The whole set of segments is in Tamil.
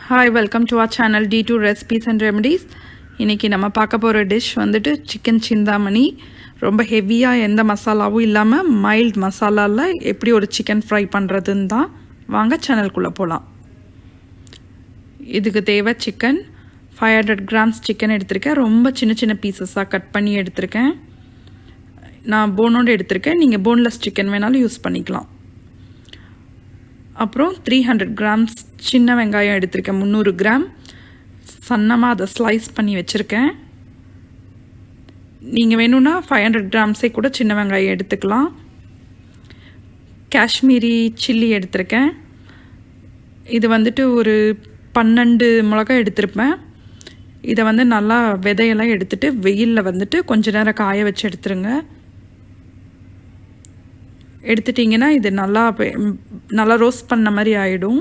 Hi, welcome to our channel D2 Recipes and Remedies. இன்னைக்கு நம்ம பார்க்க போற டிஷ் வந்துட்டு chicken chinthamani. ரொம்ப ஹெவியா எந்த மசாலாவும் இல்லாம மைல்ட் மசாலால எப்படி ஒரு chicken fry பண்றதுன்னு தான். வாங்க சேனலுக்குள்ள போலாம். இதுக்கு தேவை chicken 500 grams chicken எடுத்துர்க்கேன். ரொம்ப சின்ன சின்ன பீசஸா கட் பண்ணி எடுத்துர்க்கேன். நான் போனோட எடுத்துர்க்கேன். நீங்க boneless chicken வேணாலும் யூஸ் பண்ணிக்கலாம். அப்புறம் 300 grams சின்ன வெங்காயம் எடுத்துர்க்கேன். 300 gram சன்னமா அத ஸ்லைஸ் பண்ணி வச்சிருக்கேன். நீங்க வேணும்னா 500 grams கூட சின்ன வெங்காயம் எடுத்துக்கலாம். காஷ்மீரி சில்லி எடுத்துர்க்கேன். இது வந்துட்டு ஒரு 12 மிளகாய் எடுத்துர்ப்பேன். இத வந்து நல்லா விதையெல்லாம் எடுத்துட்டு வெயில்ல வந்துட்டு கொஞ்ச நேரம் காய வச்சு எடுத்துருங்க. எடுத்துட்டீங்கன்னா இது நல்லா ரோஸ்ட் பண்ண மாதிரி ஆயிடும்.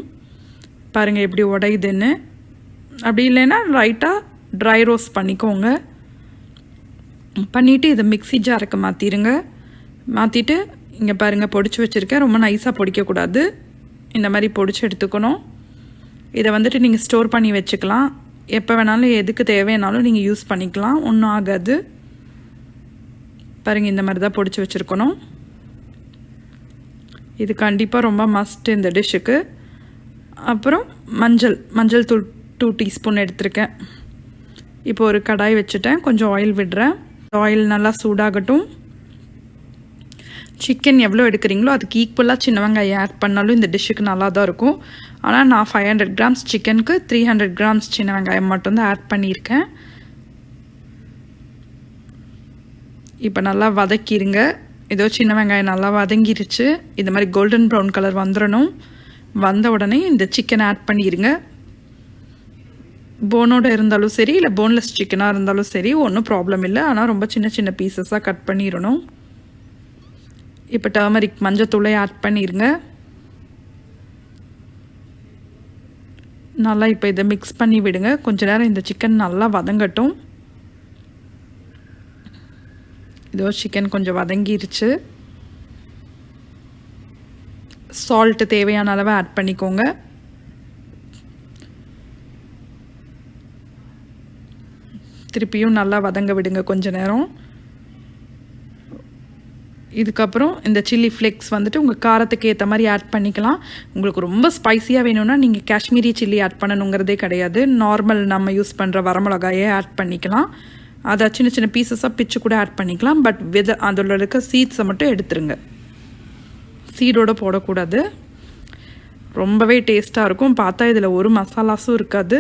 பாருங்க எப்படி உடையுதுன்னு. அப்படி இல்லைன்னா ரைட்டா ட்ரை ரோஸ்ட் பண்ணிக்கோங்க. பண்ணிட்டு இதை மிக்ஸி ஜாருக்கு மாற்றிடுங்க. மாற்றிட்டு இங்கே பாருங்கள் பொடிச்சு வச்சுருக்கேன். ரொம்ப நைஸாக பொடிக்கக்கூடாது, இந்த மாதிரி பொடிச்சு எடுத்துக்கணும். இதை வந்துட்டு நீங்கள் ஸ்டோர் பண்ணி வச்சுக்கலாம். எப்போ வேணாலும் எதுக்கு தேவையானாலும் நீங்கள் யூஸ் பண்ணிக்கலாம், ஒன்றும் ஆகாது. பாருங்கள் இந்த மாதிரி தான் பொடிச்சு வச்சுருக்கணும். இது கண்டிப்பாக ரொம்ப மஸ்ட் இந்த டிஷ்ஷுக்கு. அப்புறம் மஞ்சள் தூள் 2 டீஸ்பூன் எடுத்துருக்கேன். இப்போ ஒரு கடாய் வச்சுட்டேன். கொஞ்சம் ஆயில் விடுறேன். ஆயில் நல்லா சூடாகட்டும். சிக்கன் எவ்வளோ எடுக்கிறீங்களோ அதுக்கு ஈக்குவலாக சின்ன வெங்காயம் ஆட் பண்ணாலும் இந்த டிஷ்ஷுக்கு நல்லா தான் இருக்கும். ஆனால் நான் 500 grams சிக்கனுக்கு 300 grams சின்ன வெங்காயம் மட்டும்தான் ஆட் பண்ணியிருக்கேன். இப்போ நல்லா வதக்கிடுங்க. ஏதோ சின்ன வெங்காயம் நல்லா வதங்கிருச்சு. இந்த மாதிரி கோல்டன் ப்ரௌன் கலர் வந்துடணும். வந்த உடனே இந்த சிக்கனை ஆட் பண்ணிடுங்க. போனோட இருந்தாலும் சரி இல்லை போன்லெஸ் சிக்கனாக இருந்தாலும் சரி ஒன்றும் ப்ராப்ளம் இல்லை. ஆனால் ரொம்ப சின்ன சின்ன பீசஸாக கட் பண்ணிடணும். இப்போ டர்மரிக் மஞ்சத்தூளை ஆட் பண்ணிடுங்க. நல்லா இப்போ இதை மிக்ஸ் பண்ணி விடுங்க. கொஞ்ச நேரம் இந்த சிக்கன் நல்லா வதங்கட்டும். இதோ சிக்கன் கொஞ்சம் வதங்கிருச்சு. சால்ட் தேவையான அளவு ஆட் பண்ணிக்கோங்க. திருப்பியும் நல்லா வதங்க விடுங்க கொஞ்ச நேரம். இதுக்கப்புறம் இந்த சில்லி ஃப்ளேக்ஸ் வந்துட்டு உங்கள் காரத்துக்கு ஏற்ற மாதிரி ஆட் பண்ணிக்கலாம். உங்களுக்கு ரொம்ப ஸ்பைஸியாக வேணும்னா நீங்கள் காஷ்மீரி சில்லி ஆட் பண்ணணுங்கிறதே கிடையாது. நார்மல் நம்ம யூஸ் பண்ணுற வரமிளகாயே ஆட் பண்ணிக்கலாம். அதை சின்ன சின்ன பீசஸாக பிச்சு கூட ஆட் பண்ணிக்கலாம். பட் அதில் இருக்க சீட்ஸை மட்டும் எடுத்துருங்க. சீடோடு போடக்கூடாது. ரொம்பவே டேஸ்ட்டாக இருக்கும். பார்த்தா இதில் ஒரு மசாலாஸும் இருக்காது.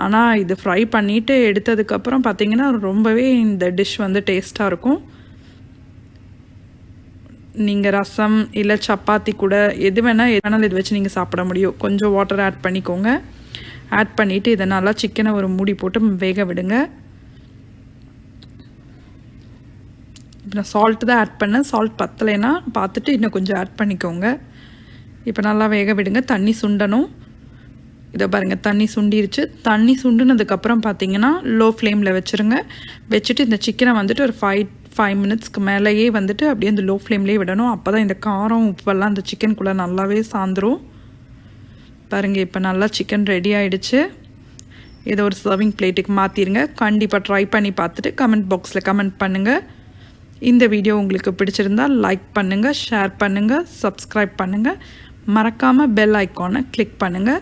ஆனால் இது ஃப்ரை பண்ணிவிட்டு எடுத்ததுக்கப்புறம் பார்த்திங்கன்னா ரொம்பவே இந்த டிஷ் வந்து டேஸ்ட்டாக இருக்கும். நீங்கள் ரசம் இல்லை சப்பாத்தி கூட எது வேணாலும் இது வச்சு நீங்கள் சாப்பிட முடியும். கொஞ்சம் வாட்டர் ஆட் பண்ணிக்கோங்க. ஆட் பண்ணிவிட்டு இதை நல்லா சிக்கனை ஒரு மூடி போட்டு வேக விடுங்க. இப்போ நான் சால்ட்டு தான் ஆட் பண்ணேன். சால்ட் பத்தலைன்னா பார்த்துட்டு இன்னும் கொஞ்சம் ஆட் பண்ணிக்கோங்க. இப்போ நல்லா வேக விடுங்க. தண்ணி சுண்டணும். இதை பாருங்கள் தண்ணி சுண்டிருச்சு. தண்ணி சுண்டுனதுக்கப்புறம் பார்த்தீங்கன்னா லோ ஃப்ளேமில் வச்சுருங்க. வச்சுட்டு இந்த சிக்கனை வந்துட்டு ஒரு 5 மினிட்ஸ்க்கு மேலேயே வந்துட்டு அப்படியே அந்த லோ ஃப்ளேம்லேயே விடணும். அப்போ தான் இந்த காரம் உப்பெல்லாம் அந்த சிக்கனுக்குள்ளே நல்லாவே சாந்துரும். பாருங்கள் இப்போ நல்லா சிக்கன் ரெடி ஆகிடுச்சு. இதை ஒரு சர்விங் பிளேட்டுக்கு மாற்றிடுங்க. கண்டிப்பாக ட்ரை பண்ணி பார்த்துட்டு கமெண்ட் பாக்ஸில் கமெண்ட் பண்ணுங்கள். இந்த வீடியோ உங்களுக்கு பிடிச்சிருந்தால் லைக் பண்ணுங்கள், ஷேர் பண்ணுங்கள், சப்ஸ்கிரைப் பண்ணுங்கள். மறக்காமல் பெல் ஐக்கானை கிளிக் பண்ணுங்கள்.